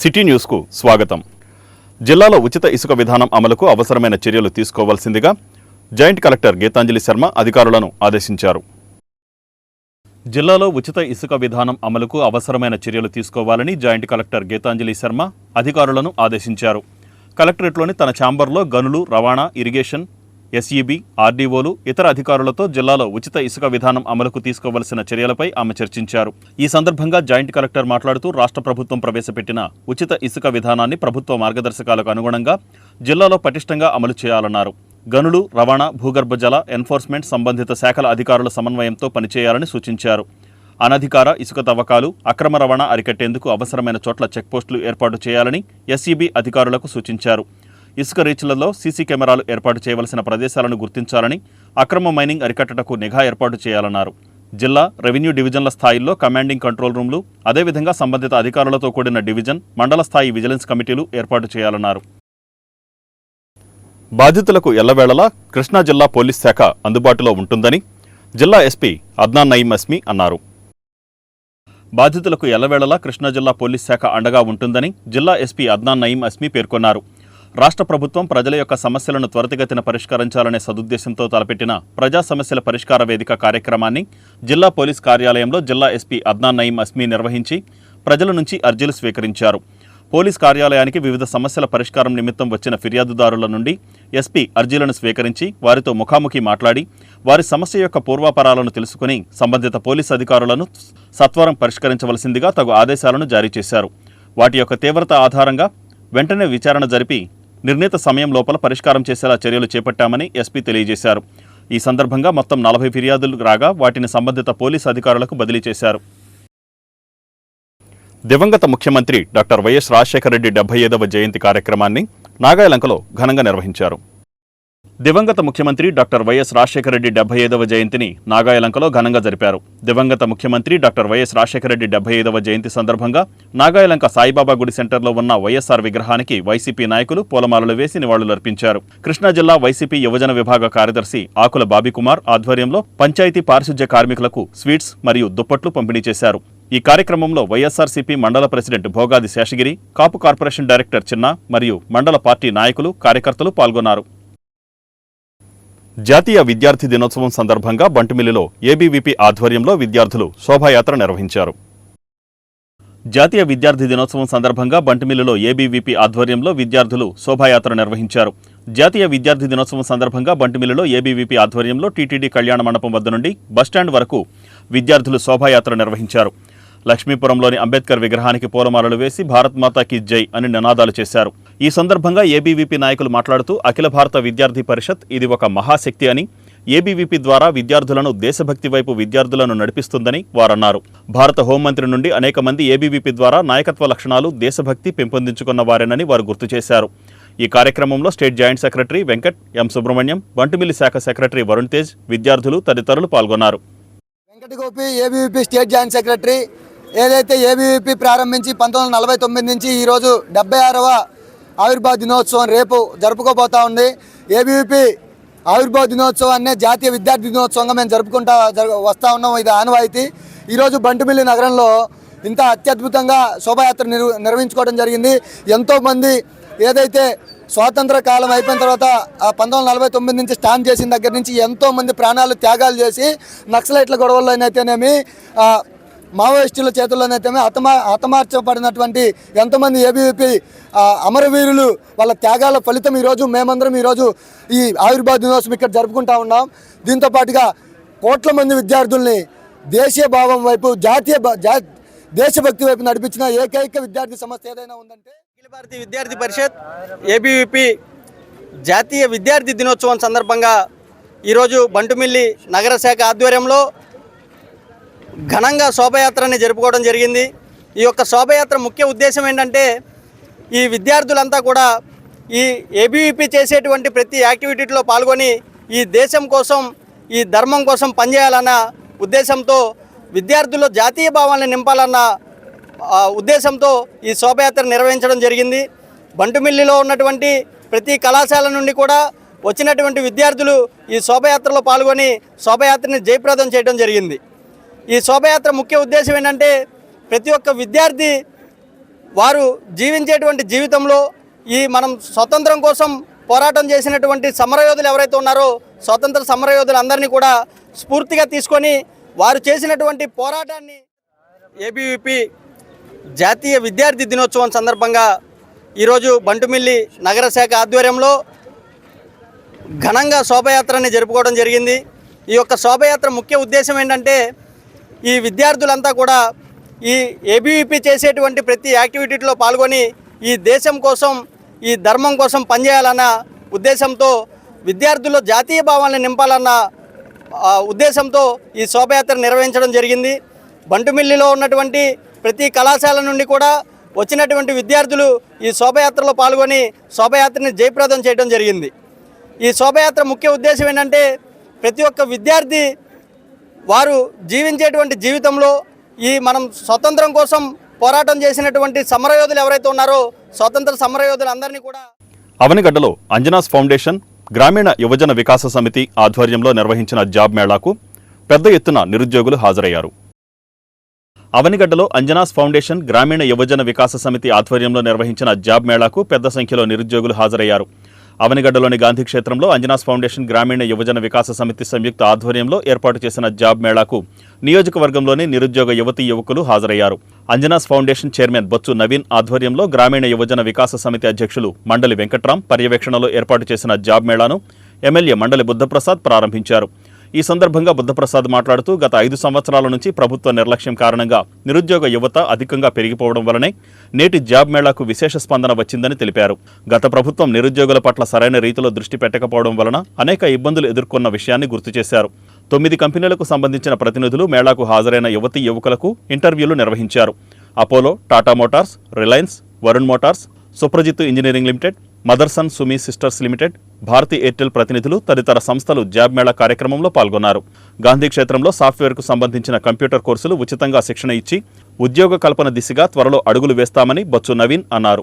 City న్యూస్కు స్వాగతం. జిల్లాలో ఉచిత ఇసుక విధానం అమలుకు అవసరమైన చర్యలు తీసుకోవాల్సిందిగా జాయింట్ కలెక్టర్ గీతాంజలి శర్మ అధికారులను ఆదేశించారు. జిల్లాలో ఉచిత ఇసుక విధానం అమలుకు అవసరమైన చర్యలు తీసుకోవాలని జాయింట్ కలెక్టర్ గీతాంజలి శర్మ అధికారులను ఆదేశించారు. కలెక్టరేట్లోని తన ఛాంబర్లో గనులు, రవాణా, ఇరిగేషన్, ఎస్ఈబి, ఆర్డీఓలు, ఇతర అధికారులతో జిల్లాలో ఉచిత ఇసుక విధానం అమలుకు తీసుకోవలసిన చర్యలపై ఆమె చర్చించారు. ఈ సందర్భంగా జాయింట్ కలెక్టర్ మాట్లాడుతూ రాష్ట్ర ప్రభుత్వం ప్రవేశపెట్టిన ఉచిత ఇసుక విధానాన్ని ప్రభుత్వ మార్గదర్శకాలకు అనుగుణంగా జిల్లాలో పటిష్టంగా అమలు చేయాలన్నారు. గనులు, రవాణా, భూగర్భ జల, ఎన్ఫోర్స్మెంట్ సంబంధిత శాఖల అధికారుల సమన్వయంతో పనిచేయాలని సూచించారు. అనధికార ఇసుక తవ్వకాలు, అక్రమ రవాణా అరికట్టేందుకు అవసరమైన చోట్ల చెక్పోస్టులు ఏర్పాటు చేయాలని ఎస్ఈబి అధికారులకు సూచించారు. ఇసుక రీచ్లలో సీసీ కెమెరాలు ఏర్పాటు చేయవలసిన ప్రదేశాలను గుర్తించాలని, అక్రమ మైనింగ్ అరికట్టటకు నిఘా ఏర్పాటు చేయాలన్నారు. జిల్లా, రెవెన్యూ డివిజన్ల స్థాయిల్లో కమాండింగ్ కంట్రోల్ రూమ్లు, అదేవిధంగా సంబంధిత అధికారులతో కూడిన డివిజన్, మండల స్థాయి విజిలెన్స్ కమిటీలు ఏర్పాటు చేయాలన్నారు. బాధితులకు ఎల్లవేళలా కృష్ణా జిల్లా పోలీస్ శాఖ అందుబాటులో ఉంటుందని జిల్లా ఎస్పీ అద్నాన్ నయీం అస్మి అన్నారు. బాధితులకు ఎల్లవేళలా కృష్ణా జిల్లా పోలీస్ శాఖ అండగా ఉంటుందని జిల్లా ఎస్పీ అద్నాన్ నయీం అస్మి పేర్కొన్నారు. రాష్ట్ర ప్రభుత్వం ప్రజల యొక్క సమస్యలను త్వరితగతిన పరిష్కరించాలనే సదుద్దేశంతో తలపెట్టిన ప్రజా సమస్యల పరిష్కార వేదిక కార్యక్రమాన్ని జిల్లా పోలీస్ కార్యాలయంలో జిల్లా ఎస్పీ అద్నాన్ నయీం అస్మి నిర్వహించి ప్రజల నుంచి అర్జీలు స్వీకరించారు. పోలీస్ కార్యాలయానికి వివిధ సమస్యల పరిష్కారం నిమిత్తం వచ్చిన ఫిర్యాదుదారుల నుండి ఎస్పీ అర్జీలను స్వీకరించి వారితో ముఖాముఖి మాట్లాడి వారి సమస్య యొక్క పూర్వాపరాలను తెలుసుకుని సంబంధిత పోలీస్ అధికారులను సత్వరం పరిష్కరించవలసిందిగా తగు ఆదేశాలను జారీ చేశారు. వాటి యొక్క తీవ్రత ఆధారంగా వెంటనే విచారణ జరిపి నిర్ణీత సమయం లోపల పరిష్కారం చేసేలా చర్యలు చేపట్టామని ఎస్పీ తెలియజేశారు. ఈ సందర్భంగా మొత్తం 40 ఫిర్యాదులు రాగా వాటిని సంబంధిత పోలీసు అధికారులకు బదిలీ చేశారు. దివంగత ముఖ్యమంత్రి డాక్టర్ వైఎస్ రాజశేఖర రెడ్డి 75వ జయంతి కార్యక్రమాన్ని నాగాయలంకలో ఘనంగా నిర్వహించారు. దివంగత ముఖ్యమంత్రి డాక్టర్ వైఎస్ రాజశేఖర రెడ్డి 75వ జయంతిని నాగాయలంకలో ఘనంగా జరిపారు. దివంగత ముఖ్యమంత్రి డాక్టర్ వైఎస్ రాజశేఖర రెడ్డి 75వ జయంతి సందర్భంగా నాగాయలంక సాయిబాబా గుడి సెంటర్లో ఉన్న వైఎస్ఆర్ విగ్రహానికి వైసీపీ నాయకులు పూలమాలలు వేసి నివాళులర్పించారు. కృష్ణా జిల్లా వైసీపీ యువజన విభాగ కార్యదర్శి ఆకుల బాబికుమార్ ఆధ్వర్యంలో పంచాయతీ పారిశుధ్య కార్మికులకు స్వీట్స్ మరియు దుప్పట్లు పంపిణీ చేశారు. ఈ కార్యక్రమంలో వైఎస్ఆర్సీపీ మండల ప్రెసిడెంట్ భోగాది శేషగిరి, కాపు కార్పొరేషన్ డైరెక్టర్ చిన్న మరియు మండల పార్టీ నాయకులు, కార్యకర్తలు పాల్గొన్నారు. జాతీయ విద్యార్థి దినోత్సవం సందర్భంగా బంటుమిల్లిలో ఏబీవీపీ ఆధ్వర్యంలో విద్యార్థులు శోభాయాత్ర నిర్వహించారు. జాతీయ విద్యార్థి దినోత్సవం సందర్భంగా బంటుమిల్లిలో ఏబీవీపీ ఆధ్వర్యంలో విద్యార్థులు శోభాయాత్ర నిర్వహించారు. జాతీయ విద్యార్థి దినోత్సవం సందర్భంగా బంటుమిల్లిలో ఏబీవీపీ ఆధ్వర్యంలో టీటీడీ కళ్యాణ మండపం వద్ద నుండి బస్టాండ్ వరకు విద్యార్థులు శోభాయాత్ర నిర్వహించారు. లక్ష్మీపురంలోని అంబేద్కర్ విగ్రహానికి పూలమాలలు వేసి భారత్ మాతాకి జై అని నినాదాలు చేశారు. ఈ సందర్భంగా ఏబీవీపీ నాయకులు మాట్లాడుతూ అఖిల భారత విద్యార్థి పరిషత్ ఇది ఒక మహాశక్తి అని, ఏబీవీపీ ద్వారా విద్యార్థులను దేశభక్తి వైపు విద్యార్థులను నడిపిస్తుందని వారన్నారు. భారత హోంమంత్రి నుండి అనేక మంది ఏబీవీపీ ద్వారా నాయకత్వ లక్షణాలు, దేశభక్తి పెంపొందించుకున్న వారేనని వారు గుర్తు చేశారు. ఈ కార్యక్రమంలో స్టేట్ జాయింట్ సెక్రటరీ వెంకట్, ఎం సుబ్రహ్మణ్యం, బంటుమిల్లి శాఖ సెక్రటరీ వరుణ్ తేజ్, విద్యార్థులు తదితరులు పాల్గొన్నారు. వెంకటగోపి ఏబీవీపీ స్టేట్ జాయింట్ సెక్రటరీ. ఏదైతే ఏబీవీపీ ప్రారంభించి 1949 నుంచి ఈరోజు 76వ ఆవిర్భావ దినోత్సవం రేపు జరుపుకోబోతా ఉంది. ఏబీవీపీ ఆవిర్భావ దినోత్సవాన్ని జాతీయ విద్యార్థి దినోత్సవంగా మేము జరుపుకుంటా వస్తూ ఉన్నాం. ఇది ఆనవాయితీ. ఈరోజు బంటుమిల్లి నగరంలో ఇంత అత్యద్భుతంగా శోభాయాత్ర నిర్వహించుకోవడం జరిగింది. ఎంతోమంది ఏదైతే స్వాతంత్ర కాలం అయిపోయిన తర్వాత 1949 నుంచి స్టాండ్ చేసిన దగ్గర నుంచి ఎంతోమంది ప్రాణాలు త్యాగాలు చేసి నక్సలైట్ల గొడవల్లోనైతేనేమి, మావోయిస్టుల చేతుల్లోనైతే హతమార్చబడినటువంటి ఎంతోమంది ఏబీవీపీ అమరవీరులు వాళ్ళ త్యాగాల ఫలితం ఈరోజు మేమందరం ఈరోజు ఈ ఆవిర్భావ దినోత్సవం ఇక్కడ జరుపుకుంటా ఉన్నాం. దీంతో పాటుగా కోట్ల మంది విద్యార్థుల్ని దేశీయ భావం వైపు, దేశభక్తి వైపు నడిపించిన ఏకైక విద్యార్థి సంస్థ ఏదైనా ఉందంటే అఖిల భారతీయ విద్యార్థి పరిషత్ ఏబీవీపీ జాతీయ విద్యార్థి దినోత్సవం సందర్భంగా ఈరోజు బంటుమిల్లి నగర శాఖ ఆధ్వర్యంలో ఘనంగా శోభయాత్రని జరుపుకోవడం జరిగింది. ఈ యొక్క శోభయాత్ర ముఖ్య ఉద్దేశం ఏంటంటే ఈ విద్యార్థులంతా కూడా ఈ ఏబీవీపీ చేసేటువంటి ప్రతి యాక్టివిటీలో పాల్గొని ఈ దేశం కోసం, ఈ ధర్మం కోసం పనిచేయాలన్న ఉద్దేశంతో, విద్యార్థుల్లో జాతీయ భావాలను నింపాలన్న ఉద్దేశంతో ఈ శోభయాత్ర నిర్వహించడం జరిగింది. బంటుమిల్లిలో ఉన్నటువంటి ప్రతి కళాశాల నుండి కూడా వచ్చినటువంటి విద్యార్థులు ఈ శోభయాత్రలో పాల్గొని శోభయాత్రని జయప్రదం చేయడం జరిగింది. ఈ శోభయాత్ర ముఖ్య ఉద్దేశం ఏంటంటే ప్రతి ఒక్క విద్యార్థి వారు జీవించేటువంటి జీవితంలో ఈ మనం స్వతంత్రం కోసం పోరాటం చేసినటువంటి సమరయోధులు ఎవరైతే ఉన్నారో స్వతంత్ర సమరయోధులందరినీ కూడా స్ఫూర్తిగా తీసుకొని వారు చేసినటువంటి పోరాటాన్ని ఏబీవీపీ జాతీయ విద్యార్థి దినోత్సవం సందర్భంగా ఈరోజు బంటుమిల్లి నగర శాఖ ఆధ్వర్యంలో ఘనంగా శోభయాత్రని జరుపుకోవడం జరిగింది. ఈ యొక్క శోభయాత్ర ముఖ్య ఉద్దేశం ఏంటంటే ఈ విద్యార్థులంతా కూడా ఈ ఏబీవీపీ చేసేటువంటి ప్రతి యాక్టివిటీలో పాల్గొని ఈ దేశం కోసం ఈ ధర్మం కోసం పనిచేయాలన్న ఉద్దేశంతో విద్యార్థుల్లో జాతీయ భావాలను నింపాలన్న ఉద్దేశంతో ఈ శోభయాత్ర నిర్వహించడం జరిగింది. బంటుమిల్లిలో ఉన్నటువంటి ప్రతి కళాశాల నుండి కూడా వచ్చినటువంటి విద్యార్థులు ఈ శోభయాత్రలో పాల్గొని శోభయాత్రని జయప్రదం చేయడం జరిగింది. ఈ శోభయాత్ర ముఖ్య ఉద్దేశం ఏంటంటే ప్రతి ఒక్క విద్యార్థి వారు జీవించేటువంటి జీవితంలో ఈ మనం స్వతంత్రం కోసం పోరాటం చేసినటువంటి సమరయోధులు ఎవరైతే ఉన్నారో స్వతంత్ర సమరయోధులందరినీ కూడా అవనిగడ్డలో అంజనాస్ ఫౌండేషన్ గ్రామీణ యువజన వికాస సమితి ఆధ్వర్యంలో నిర్వహించిన జాబ్ మేళాకు పెద్ద ఎత్తున నిరుద్యోగులు హాజరయ్యారు. అవనిగడ్డలో అంజనాస్ ఫౌండేషన్ గ్రామీణ యువజన వికాస సమితి ఆధ్వర్యంలో నిర్వహించిన జాబ్ మేళాకు పెద్ద సంఖ్యలో నిరుద్యోగులు హాజరయ్యారు. అవనిగడ్డలోని గాంధీ క్షేత్రంలో అంజనాస్ ఫౌండేషన్ గ్రామీణ యువజన వికాస సమితి సంయుక్త ఆధ్వర్యంలో ఏర్పాటు చేసిన జాబ్ మేళాకు నియోజకవర్గంలోని నిరుద్యోగ యువతీ యువకులు హాజరయ్యారు. అంజనాస్ ఫౌండేషన్ చైర్మన్ బొత్సు నవీన్ ఆధ్వర్యంలో గ్రామీణ యువజన వికాస సమితి అధ్యక్షులు మండలి వెంకట్రాం పర్యవేక్షణలో ఏర్పాటు చేసిన జాబ్ మేళాను ఎమ్మెల్యే మండలి బుద్ధప్రసాద్ ప్రారంభించారు. ఈ సందర్భంగా బుద్ధప్రసాద్ మాట్లాడుతూ గత 5 సంవత్సరాల నుంచి ప్రభుత్వ నిర్లక్ష్యం కారణంగా నిరుద్యోగ యువత అధికంగా పెరిగిపోవడం వల్లనే నేటి జాబ్ మేళాకు విశేష స్పందన వచ్చిందని తెలిపారు. గత ప్రభుత్వం నిరుద్యోగుల పట్ల సరైన రీతిలో దృష్టి పెట్టకపోవడం వలన అనేక ఇబ్బందులు ఎదుర్కొన్న విషయాన్ని గుర్తు చేశారు. 9 కంపెనీలకు సంబంధించిన ప్రతినిధులు మేళాకు హాజరైన యువతీ యువకులకు ఇంటర్వ్యూలు నిర్వహించారు. Apollo, Tata Motors, Reliance, Varun Motors, Suprajit engineering limited, Motherson సుమి సిస్టర్స్ లిమిటెడ్, భారతీ ఎయిర్టెల్ ప్రతినిధులు తదితర సంస్థలు జాబ్ మేళా కార్యక్రమంలో పాల్గొన్నారు. గాంధీ క్షేత్రంలో సాఫ్ట్వేర్కు సంబంధించిన కంప్యూటర్ కోర్సులు ఉచితంగా శిక్షణ ఇచ్చి ఉద్యోగ కల్పన దిశగా త్వరలో అడుగులు వేస్తామని బొత్సు నవీన్ అన్నారు.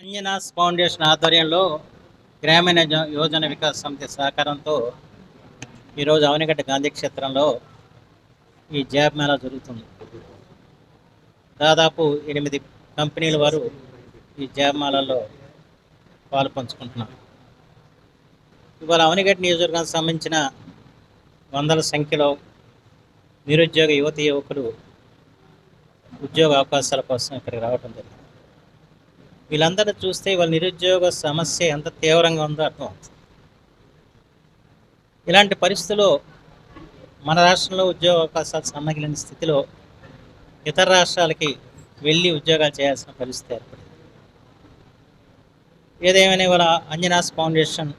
అంజనాస్ ఫౌండేషన్ ఆధ్వర్యంలో గ్రామీణ యోజన వికాస సమితి సహకారంతో ఈరోజు అవనిగడ్డ గాంధీ క్షేత్రంలో ఈ జాబ్ మేళా జరుగుతుంది. దాదాపు 8 కంపెనీల వారు ఈ జాబ్ మేళాలో పాలు పంచుకుంటున్నారు. ఇవాళ అవనిగడ్డ నియోజకవర్గానికి సంబంధించిన వందల సంఖ్యలో నిరుద్యోగ యువతీ యువకులు ఉద్యోగ అవకాశాల కోసం ఇక్కడికి రావడం జరిగింది. వీళ్ళందరూ చూస్తే వాళ్ళ నిరుద్యోగ సమస్య ఎంత తీవ్రంగా ఉందో అర్థమవుతుంది. ఇలాంటి పరిస్థితుల్లో మన రాష్ట్రంలో ఉద్యోగ అవకాశాలు సన్నగిలిన స్థితిలో ఇతర రాష్ట్రాలకి వెళ్ళి ఉద్యోగాలు చేయాల్సిన పరిస్థితి ఏర్పడింది. ఏదేమైనా ఇవాళ అంజనాస్ ఫౌండేషన్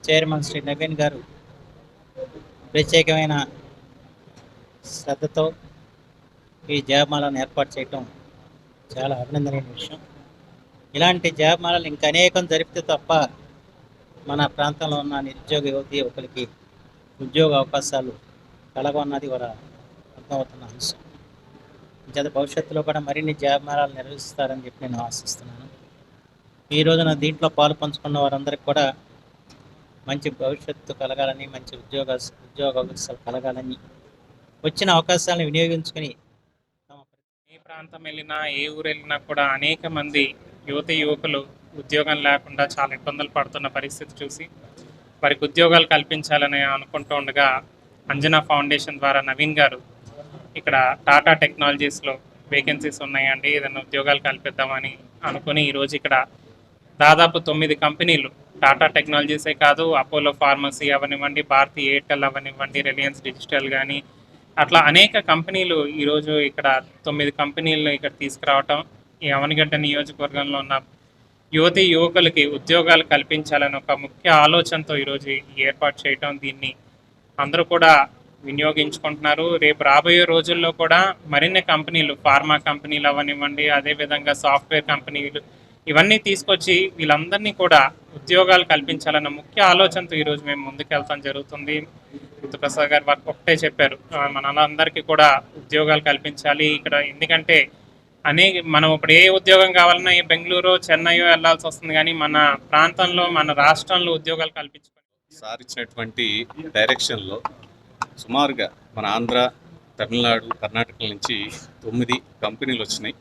చైర్మన్ శ్రీ నవీన్ గారు ప్రత్యేకమైన శ్రద్ధతో ఈ జాబమాలను ఏర్పాటు చేయటం చాలా అభినందనీయ విషయం. ఇలాంటి జాబమాలను ఇంకా అనేకం జరిపితే తప్ప మన ప్రాంతంలో ఉన్న నిరుద్యోగ యువతీ యువకులకి ఉద్యోగ అవకాశాలు కలగన్నది వాళ్ళ అర్థమవుతున్న అంశం. ఇంత భవిష్యత్తులో కూడా మరిన్ని జాబమాలను నిర్వహిస్తారని చెప్పి నేను ఆశిస్తున్నాను. ఈ రోజున దీంట్లో పాలు పంచుకున్న వారందరికీ కూడా మంచి భవిష్యత్తు కలగాలని, మంచి ఉద్యోగ అవకాశాలు కలగాలని, వచ్చిన అవకాశాలను వినియోగించుకొని ఏ ప్రాంతం వెళ్ళినా ఏ ఊరు వెళ్ళినా కూడా అనేక మంది యువతి యువకులు ఉద్యోగం లేకుండా చాలా ఇబ్బందులు పడుతున్న పరిస్థితి చూసి వారికి ఉద్యోగాలు కల్పించాలని అనుకుంటూ ఉండగా అంజనా ఫౌండేషన్ ద్వారా నవీన్ గారు ఇక్కడ టాటా టెక్నాలజీస్లో వేకెన్సీస్ ఉన్నాయండి, ఏదైనా ఉద్యోగాలు కల్పిద్దామని అనుకుని ఈరోజు ఇక్కడ దాదాపు 9 కంపెనీలు, టాటా టెక్నాలజీసే కాదు, అపోలో ఫార్మసీ అవనివ్వండి, భారతీ ఎయిర్టెల్ అవనివ్వండి, రిలయన్స్ డిజిటల్ కానీ అట్లా అనేక కంపెనీలు ఈరోజు ఇక్కడ 9 కంపెనీలను ఇక్కడ తీసుకురావటం ఈ అవనిగడ్డ నియోజకవర్గంలో ఉన్న యువతీ యువకులకి ఉద్యోగాలు కల్పించాలని ఒక ముఖ్య ఆలోచనతో ఈరోజు ఈ ఏర్పాటు చేయటం, దీన్ని అందరూ కూడా వినియోగించుకుంటున్నారు. రేపు రాబోయే రోజుల్లో కూడా మరిన్ని కంపెనీలు, ఫార్మా కంపెనీలు అవనివ్వండి, అదేవిధంగా సాఫ్ట్వేర్ కంపెనీలు ఇవన్నీ తీసుకొచ్చి వీళ్ళందరినీ కూడా ఉద్యోగాలు కల్పించాలన్న ముఖ్య ఆలోచనతో ఈరోజు మేము ముందుకెళ్తాం జరుగుతుంది. బుద్ధప్రసాద్ గారు ఒకటే చెప్పారు, మనందరికీ కూడా ఉద్యోగాలు కల్పించాలి ఇక్కడ. ఎందుకంటే మనం ఇప్పుడు ఏ ఉద్యోగం కావాలన్నా ఈ బెంగళూరు, చెన్నైయో వెళ్ళాల్సి వస్తుంది, కానీ మన ప్రాంతంలో, మన రాష్ట్రంలో ఉద్యోగాలు కల్పించుకోవాలి. సార్ ఇచ్చినటువంటి డైరెక్షన్లో సుమారుగా మన ఆంధ్ర, తమిళనాడు, కర్ణాటక నుంచి 9 కంపెనీలు వచ్చినాయి.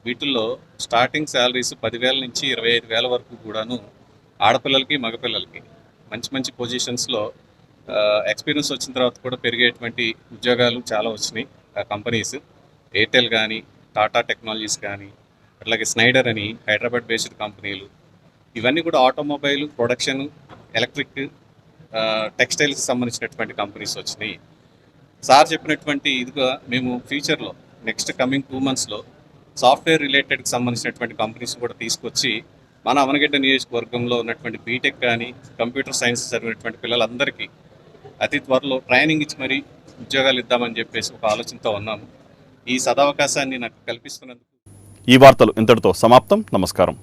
వీటిల్లో స్టార్టింగ్ శాలరీస్ 10,000 నుంచి 25,000 వరకు కూడాను ఆడపిల్లలకి మగపిల్లలకి మంచి మంచి పొజిషన్స్లో ఎక్స్పీరియన్స్ వచ్చిన తర్వాత కూడా పెరిగేటువంటి ఉద్యోగాలు చాలా వచ్చినాయి. కంపెనీస్ ఎయిర్టెల్ కానీ, టాటా టెక్నాలజీస్ కానీ, అట్లాగే స్నైడర్ అని హైదరాబాద్ బేస్డ్ కంపెనీలు, ఇవన్నీ కూడా ఆటోమొబైల్ ప్రొడక్షన్, ఎలక్ట్రిక్, టెక్స్టైల్స్కి సంబంధించినటువంటి కంపెనీస్ వచ్చినాయి. సార్ చెప్పినటువంటి ఇదిగా మేము ఫ్యూచర్లో నెక్స్ట్ కమింగ్ 2 monthsలో సాఫ్ట్వేర్ రిలేటెడ్కి సంబంధించినటువంటి కంపెనీస్ కూడా తీసుకొచ్చి మన అవనగడ్డ నియోజకవర్గంలో ఉన్నటువంటి బీటెక్ కానీ, కంప్యూటర్ సైన్స్ చదివినటువంటి పిల్లలందరికీ అతి త్వరలో ట్రైనింగ్ ఇచ్చి మరీ ఉద్యోగాలు ఇద్దామని చెప్పేసి ఒక ఆలోచనతో ఉన్నాము. ఈ సదవకాశాన్ని నాకు కల్పిస్తున్నందుకు ఈ వార్తలు ఇంతటితో సమాప్తం. నమస్కారం.